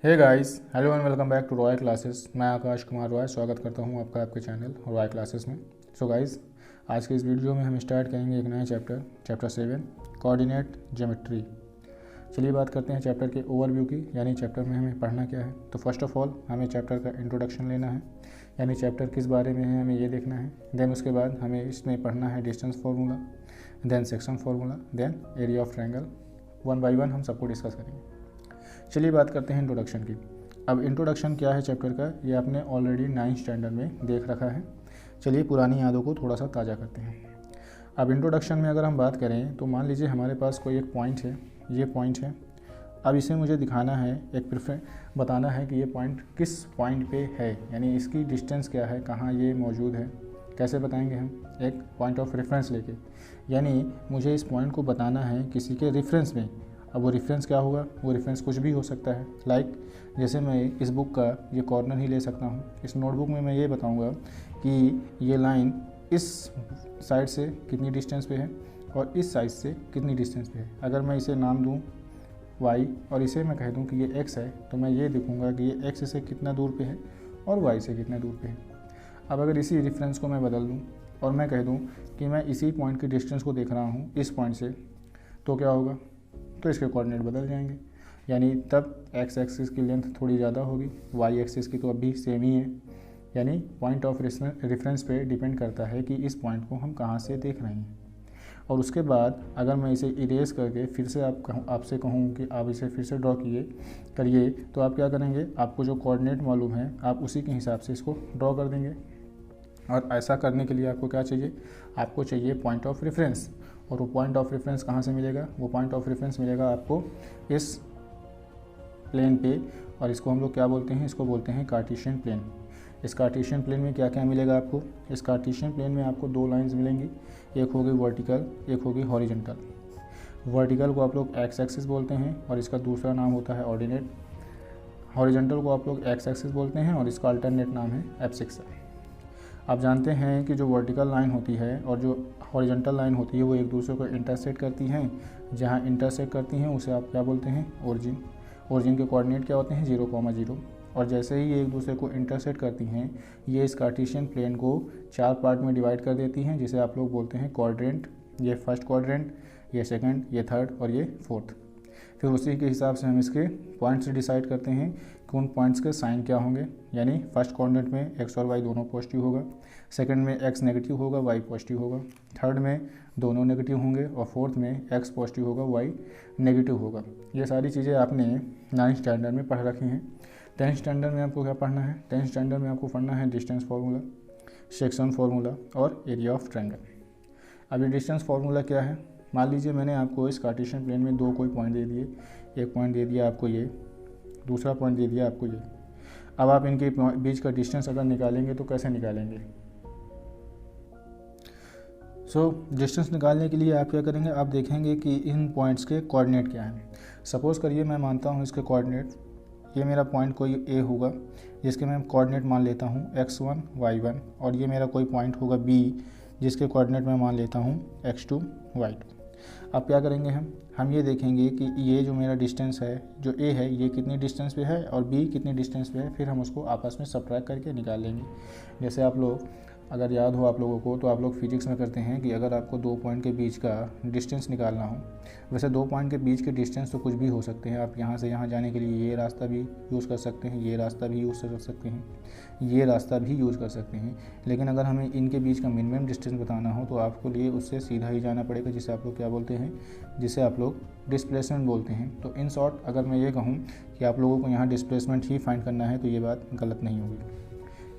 Hey guys, hello and welcome back to Roy classes. मैं आकाश कुमार रॉय स्वागत करता हूं आपका आपके चैनल रॉय क्लासेस में। सो गाइस, आज के इस वीडियो में हम स्टार्ट करेंगे एक नया चैप्टर 7 कोऑर्डिनेट ज्योमेट्री। चलिए बात करते हैं चैप्टर के ओवरव्यू की, यानी चैप्टर में हमें पढ़ना क्या है। तो फर्स्ट ऑफ ऑल हमें चैप्टर का इंट्रोडक्शन लेना है, यानी चैप्टर किस बारे में है हमें ये देखना है। देन उसके बाद हमें इसमें पढ़ना है distance formula, then section formula, then area of triangle. One by one हम सबको डिस्कस करेंगे। चलिए बात करते हैं इंट्रोडक्शन की। अब इंट्रोडक्शन क्या है चैप्टर का, ये आपने ऑलरेडी 9th स्टैंडर्ड में देख रखा है। चलिए पुरानी यादों को थोड़ा सा ताज़ा करते हैं। अब इंट्रोडक्शन में अगर हम बात करें तो मान लीजिए हमारे पास कोई एक पॉइंट है, ये पॉइंट है। अब इसे मुझे दिखाना है, एक प्रेफरेंस बताना है कि ये पॉइंट किस पॉइंट पे है, यानी इसकी डिस्टेंस क्या है, कहाँ ये मौजूद है। कैसे बताएंगे हम? एक पॉइंट ऑफ रेफरेंस लेके, यानी मुझे इस पॉइंट को बताना है किसी के रेफरेंस में। अब वो रेफरेंस क्या होगा? वो रेफरेंस कुछ भी हो सकता है। लाइक जैसे मैं इस बुक का ये कॉर्नर ही ले सकता हूँ। इस नोटबुक में मैं ये बताऊँगा कि ये लाइन इस साइड से कितनी डिस्टेंस पे है और इस साइड से कितनी डिस्टेंस पे है। अगर मैं इसे नाम दूँ y और इसे मैं कह दूँ कि ये x है, तो मैं ये दिखूँगा कि ये x से कितना दूर पे है और y से कितना दूर पे है। अब अगर इसी रेफरेंस को मैं बदल दूँ और मैं कह दूँ कि मैं इसी पॉइंट की डिस्टेंस को देख रहा हूँ इस पॉइंट से, तो क्या होगा? तो इसके कोऑर्डिनेट बदल जाएंगे, यानी तब x एक्सिस की लेंथ थोड़ी ज़्यादा होगी, y एक्सिस की तो अभी सेम ही है। यानी पॉइंट ऑफ रेफरेंस पे डिपेंड करता है कि इस पॉइंट को हम कहाँ से देख रहे हैं। और उसके बाद अगर मैं इसे इरेज करके फिर से आपसे कहूँ कि आप इसे फिर से ड्रॉ करिए, तो आप क्या करेंगे? आपको जो कोऑर्डिनेट मालूम है आप उसी के हिसाब से इसको ड्रॉ कर देंगे। और ऐसा करने के लिए आपको क्या चाहिए? आपको चाहिए पॉइंट ऑफ रेफरेंस। और वो पॉइंट ऑफ रेफरेंस कहाँ से मिलेगा? वो पॉइंट ऑफ रेफरेंस मिलेगा आपको इस प्लेन पे, और इसको हम लोग क्या बोलते हैं? इसको बोलते हैं कार्टेशियन प्लेन। इस कार्टेशियन प्लेन में क्या क्या मिलेगा आपको? इस कार्टेशियन प्लेन में आपको दो लाइंस मिलेंगी, एक होगी वर्टिकल, एक होगी हॉरिजॉन्टल। वर्टिकल को आप लोग एक्स एक्सिस बोलते हैं और इसका दूसरा नाम होता है ऑर्डिनेट। हॉरिजॉन्टल को आप लोग एक्स एक्सिस बोलते हैं और इसका अल्टरनेट नाम है एब्सिक्स। आप जानते हैं कि जो वर्टिकल लाइन होती है और जो हॉरिजॉन्टल लाइन होती है वो एक दूसरे को इंटरसेक्ट करती हैं। जहाँ इंटरसेक्ट करती हैं उसे आप क्या बोलते हैं? ओरिजिन। ओरिजिन के कोऑर्डिनेट क्या होते हैं? 0,0। और जैसे ही ये एक दूसरे को इंटरसेक्ट करती हैं, ये इस कार्टेशियन प्लेन को 4 पार्ट में डिवाइड कर देती हैं, जिसे आप लोग बोलते हैं क्वाड्रेंट। ये फर्स्ट क्वाड्रेंट, ये सेकंड, ये थर्ड और ये फोर्थ। फिर उसी के हिसाब से हम इसके पॉइंट्स डिसाइड करते हैं कि उन पॉइंट्स के साइन क्या होंगे। यानी फर्स्ट कोऑर्डिनेट में x और y दोनों पॉजिटिव होगा, सेकंड में x नेगेटिव होगा, y पॉजिटिव होगा, थर्ड में दोनों नेगेटिव होंगे और फोर्थ में x पॉजिटिव होगा, y नेगेटिव होगा। ये सारी चीज़ें आपने 9th स्टैंडर्ड में पढ़ रखी हैं। 10th स्टैंडर्ड में आपको क्या पढ़ना है? 10th स्टैंडर्ड में आपको पढ़ना है डिस्टेंस फार्मूला, सेक्शन फार्मूला और एरिया ऑफ ट्रायंगल। अभी डिस्टेंस फार्मूला क्या है? मान लीजिए मैंने आपको इस कार्टेशियन प्लेन में दो कोई पॉइंट दे दिए, एक पॉइंट दे दिया आपको ये, दूसरा पॉइंट दे दिया आपको ये। अब आप इनके बीच का डिस्टेंस अगर निकालेंगे तो कैसे निकालेंगे? डिस्टेंस निकालने के लिए आप क्या करेंगे? आप देखेंगे कि इन पॉइंट्स के कोऑर्डिनेट क्या हैं। सपोज़ करिए मैं मानता हूँ इसके कोऑर्डिनेट, ये मेरा पॉइंट कोई ए होगा जिसके मैं कोऑर्डिनेट मान लेता हूँ x1 y1, और ये मेरा कोई पॉइंट होगा b जिसके कोऑर्डिनेट मैं मान लेता हूँ x2 y2। अब क्या करेंगे हम ये देखेंगे कि ये जो मेरा डिस्टेंस है, जो a है, ये कितनी डिस्टेंस पे है और b कितनी डिस्टेंस पे है। फिर हम उसको आपस में सब्ट्रैक्ट करके निकाल लेंगे। जैसे आप लोग अगर याद हो आप लोगों को, तो आप लोग फिजिक्स में करते हैं कि अगर आपको दो पॉइंट के बीच का डिस्टेंस निकालना हो, वैसे दो पॉइंट के बीच के डिस्टेंस तो कुछ भी हो सकते हैं। आप यहाँ से यहाँ जाने के लिए ये रास्ता भी यूज़ कर सकते हैं, ये रास्ता भी यूज़ कर सकते हैं, ये रास्ता भी यूज़ कर सकते हैं। लेकिन अगर हमें इनके बीच का मिनिमम डिस्टेंस बताना हो तो आपको लिए उससे सीधा ही जाना पड़ेगा, जिसे आप लोग क्या बोलते हैं? जिसे आप लोग डिस्प्लेसमेंट बोलते हैं। तो इन शॉर्ट अगर मैं ये कहूँ कि आप लोगों को यहाँ डिस्प्लेसमेंट ही फाइंड करना है, तो ये बात गलत नहीं होगी।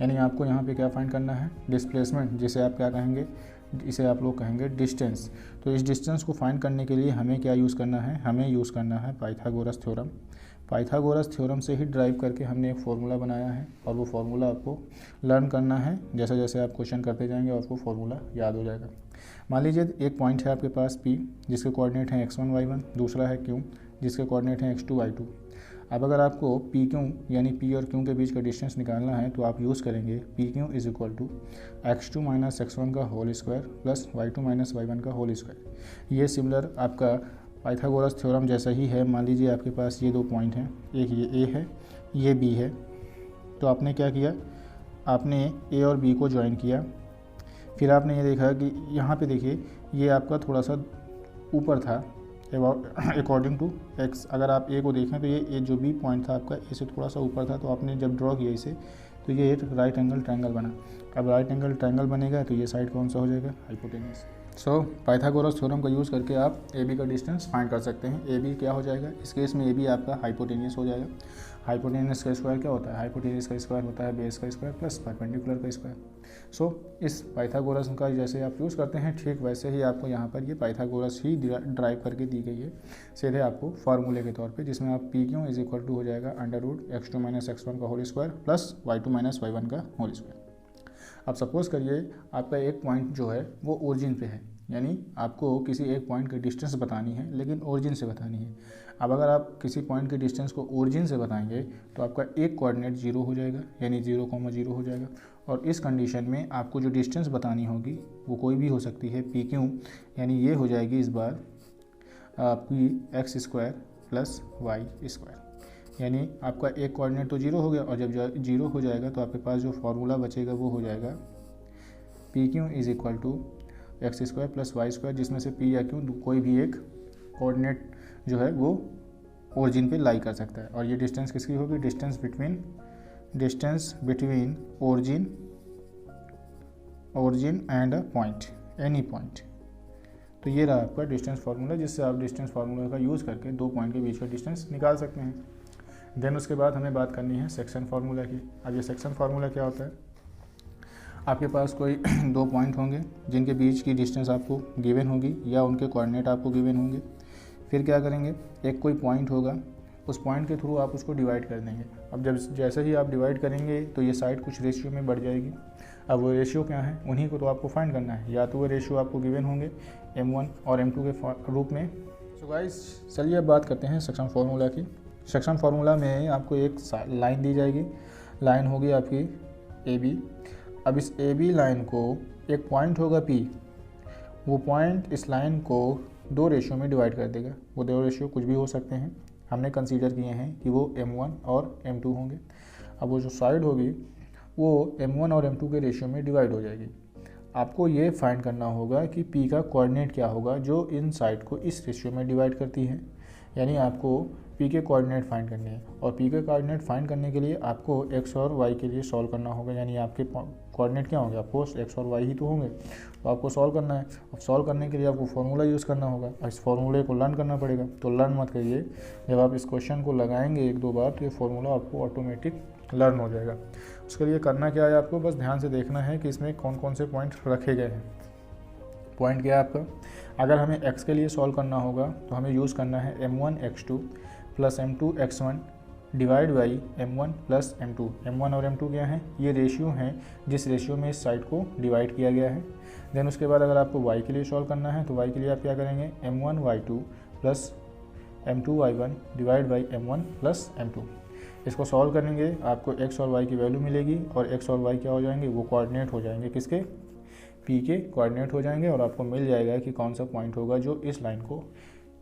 यानी आपको यहाँ पे क्या फाइंड करना है? डिस्प्लेसमेंट, जिसे आप क्या कहेंगे? इसे आप लोग कहेंगे डिस्टेंस। तो इस डिस्टेंस को फाइंड करने के लिए हमें क्या यूज़ करना है? हमें यूज़ करना है पाइथागोरस थ्योरम। पाइथागोरस थ्योरम से ही ड्राइव करके हमने एक फार्मूला बनाया है, और वो फार्मूला आपको लर्न करना है। जैसे जैसे आप क्वेश्चन करते जाएंगे आपको फार्मूला याद हो जाएगा। मान लीजिए एक पॉइंट है आपके पास P जिसके कोऑर्डिनेट हैं x1 y1, दूसरा है Q जिसके कोऑर्डिनेट हैं x2 y2। अब अगर आपको पी क्यू यानी पी और क्यू के बीच का डिस्टेंस निकालना है तो आप यूज़ करेंगे P Q is equal to x2 minus x1 का whole square plus y2 minus y1 का होल स्क्वायर। ये सिमिलर आपका पाइथागोरस थ्योरम जैसा ही है। मान लीजिए आपके पास ये 2 पॉइंट हैं, एक ये ए है, ये बी है, तो आपने क्या किया, आपने ए और बी को ज्वाइन किया। फिर आपने ये देखा कि यहाँ पे देखिए ये आपका थोड़ा सा ऊपर था अकॉर्डिंग टू एक्स। अगर आप ए को देखें तो ये जो बी पॉइंट था आपका ए से थोड़ा सा ऊपर था, तो आपने जब ड्रॉ किया इसे तो ये एक राइट एंगल ट्रायंगल बना। अब राइट एंगल ट्रायंगल बनेगा तो ये साइड कौन सा हो जाएगा, हाइपोटेन्यूस। सो पाइथागोरस थ्योरम का यूज़ करके आप ए बी का डिस्टेंस फाइंड कर सकते हैं। ए बी क्या हो जाएगा, इस केस में ए बी आपका हाइपोटेन्यूस हो जाएगा। हाइपोटेन्यूस का स्क्वायर क्या होता है, हाइपोटेन्यूस का स्क्वायर होता है बेस का स्क्वायर प्लस परपेंडिकुलर का स्क्वायर। सो इस पाइथागोरस का जैसे आप यूज़ करते हैं ठीक वैसे ही आपको यहाँ पर ये पाइथागोरस ही ड्राइव करके दी गई है सीधे आपको फार्मूले के तौर पे, जिसमें आप P Q is equal to हो जाएगा √x2 - x1 का whole square plus y2 - y1 का होल स्क्वायर। अब सपोज़ करिए आपका एक पॉइंट जो है वो ओरिजिन पे है, यानी आपको किसी एक पॉइंट की डिस्टेंस बतानी है लेकिन ओरिजिन से बतानी है। अब अगर आप किसी पॉइंट की डिस्टेंस को ओरिजिन से बताएंगे तो आपका एक कोऑर्डिनेट 0 हो जाएगा, यानी 0,0 हो जाएगा। और इस कंडीशन में आपको जो डिस्टेंस बतानी होगी वो कोई भी हो सकती है पी क्यू, यानी ये हो जाएगी इस बार px² प्लस y², यानी आपका एक कोऑर्डिनेट तो 0 हो गया, और जब 0 हो जाएगा तो आपके पास जो फार्मूला बचेगा वो हो जाएगा P Q is equal to x² plus y², जिसमें से p या q कोई भी एक कोऑर्डिनेट जो है वो ओरिजिन पे लाई कर सकता है। और ये डिस्टेंस किसकी होगी, distance between origin and a point, any point. तो ये रहा आपका डिस्टेंस फार्मूला, जिससे आप डिस्टेंस फार्मूला का यूज़ करके 2 पॉइंट के बीच का डिस्टेंस निकाल सकते हैं। देन उसके बाद हमें बात करनी है सेक्शन फार्मूला की। अब ये सेक्शन फार्मूला क्या होता है, आपके पास कोई 2 पॉइंट होंगे जिनके बीच की डिस्टेंस आपको गिवन होगी या उनके कोऑर्डिनेट आपको गिवन होंगे। फिर क्या करेंगे, एक कोई पॉइंट होगा, उस पॉइंट के थ्रू आप उसको डिवाइड कर देंगे। अब जैसे ही आप डिवाइड करेंगे तो ये साइड कुछ रेशियो में बढ़ जाएगी। अब वो रेशियो क्या है, उन्हीं को तो आपको फाइंड करना है, या तो वो रेशियो आपको गिवन होंगे m1 और m2 के रूप में। सो गाइस चलिए अब बात करते हैं सेक्शन फार्मूला की। सेक्शन फार्मूला में आपको एक लाइन दी जाएगी, लाइन होगी आपकी AB। अब इस AB लाइन को एक पॉइंट होगा P, वो पॉइंट इस लाइन को 2 रेशियो में डिवाइड कर देगा। वो 2 रेशियो कुछ भी हो सकते हैं, हमने कंसीडर किए हैं कि वो m1 और m2 होंगे। अब वो जो साइड होगी वो m1 और m2 के रेशियो में डिवाइड हो जाएगी। आपको ये फाइंड करना होगा कि p का कोऑर्डिनेट क्या होगा जो इन साइड को इस रेशियो में डिवाइड करती है, यानी आपको p के कोऑर्डिनेट फाइंड करने हैं। और p के कोऑर्डिनेट फाइंड करने के लिए आपको x और y के लिए सॉल्व करना होगा, यानी आपके कोऑर्डिनेट क्या होंगे, आपको x और y ही तो होंगे, तो आपको सॉल्व करना है। अब सॉल्व करने के लिए आपको फार्मूला यूज़ करना होगा, इस फार्मूले को लर्न करना पड़ेगा। तो लर्न मत करिए, जब आप इस क्वेश्चन को लगाएंगे 1-2 बार तो ये फार्मूला आपको ऑटोमेटिक लर्न हो जाएगा। उसके लिए करना क्या है, आपको बस ध्यान से देखना है कि इसमें कौन कौन से पॉइंट रखे गए हैं। पॉइंट क्या है आपका, अगर हमें x के लिए सॉल्व करना होगा तो हमें यूज़ करना है m1 x2 plus m2 x1 divide by m1 plus m2। m1 और m2 क्या हैं, ये रेशियो हैं जिस रेशियो में इस साइड को डिवाइड किया गया है। देन उसके बाद अगर आपको y के लिए सॉल्व करना है तो y के लिए आप क्या करेंगे, m1 y2 plus m2 y1 divide by m1 plus m2। इसको सॉल्व करेंगे आपको x और y की वैल्यू मिलेगी, और x और y क्या हो जाएंगे, वो कोऑर्डिनेट हो जाएंगे, किसके, p के कोऑर्डिनेट हो जाएंगे। और आपको मिल जाएगा कि कौन सा पॉइंट होगा जो इस लाइन को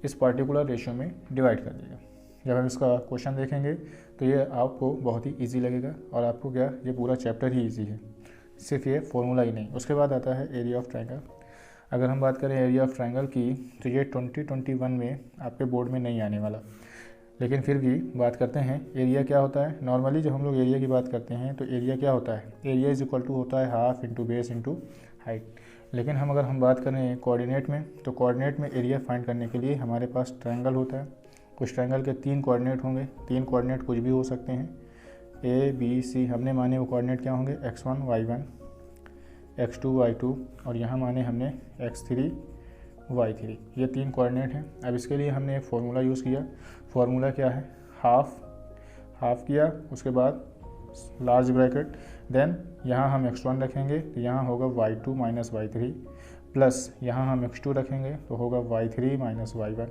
इस पर्टिकुलर रेशियो में डिवाइड कर देगा। जब हम इसका क्वेश्चन देखेंगे तो ये आपको बहुत ही इजी लगेगा, और आपको क्या, ये पूरा चैप्टर ही इजी है, सिर्फ ये फॉर्मूला ही नहीं। उसके बाद आता है एरिया ऑफ ट्रायंगल। अगर हम बात करें एरिया ऑफ ट्रायंगल की तो ये 2021 में आपके बोर्ड में नहीं आने वाला, लेकिन फिर भी बात करते हैं एरिया क्या होता है। नॉर्मली जब हम लोग एरिया की बात करते हैं तो एरिया क्या होता है, एरिया इज इक्वल टू होता है half into base into height. लेकिन अगर हम बात करें कोऑर्डिनेट में, तो कोऑर्डिनेट में एरिया फाइंड करने के लिए हमारे पास ट्रायंगल होता है। कुछ ट्रायंगल के 3 कोऑर्डिनेट होंगे, 3 कोऑर्डिनेट कुछ भी हो सकते हैं, A B C। हमने माने वो कोऑर्डिनेट क्या होंगे, x1 y1 x2 y2, और यहाँ माने हमने x3 y3। ये 3 कोऑर्डिनेट हैं। अब इसके लिए हमने एक फार्मूला यूज़ किया। फार्मूला क्या है, हाफ किया, उसके बाद लार्ज ब्रैकेट, देन यहाँ हम x1 रखेंगे तो यहाँ होगा y2 माइनस y3, प्लस यहाँ हम x2 रखेंगे तो होगा y3 माइनस y1,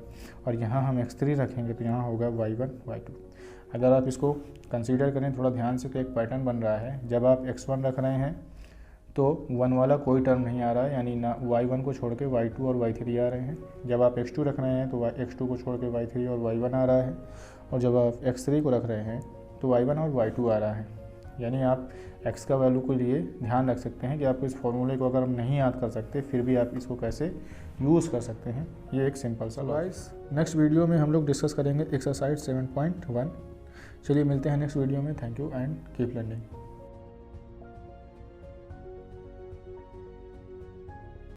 और यहाँ हम x3 रखेंगे तो यहाँ होगा y1 y2। अगर आप इसको कंसीडर करें थोड़ा ध्यान से तो एक पैटर्न बन रहा है। जब आप x1 रख रहे हैं तो 1 वाला कोई टर्म नहीं आ रहा है, यानी ना y1 को छोड़ के y2 और y3 आ रहे हैं। जब आप x2 रख रहे हैं तो x2 को छोड़ के y3 और y1 आ रहा है, और जब आप x3 को रख रहे हैं तो y1 और y2 आ रहा है। यानी आप x का वैल्यू के लिए ध्यान रख सकते हैं कि आपको इस फॉर्मूले को अगर हम नहीं याद कर सकते फिर भी आप इसको कैसे यूज़ कर सकते हैं। ये एक सिंपल सा गाइस, नेक्स्ट वीडियो में हम लोग डिस्कस करेंगे एक्सरसाइज 7.1। चलिए मिलते हैं नेक्स्ट वीडियो में। Thank you and keep learning.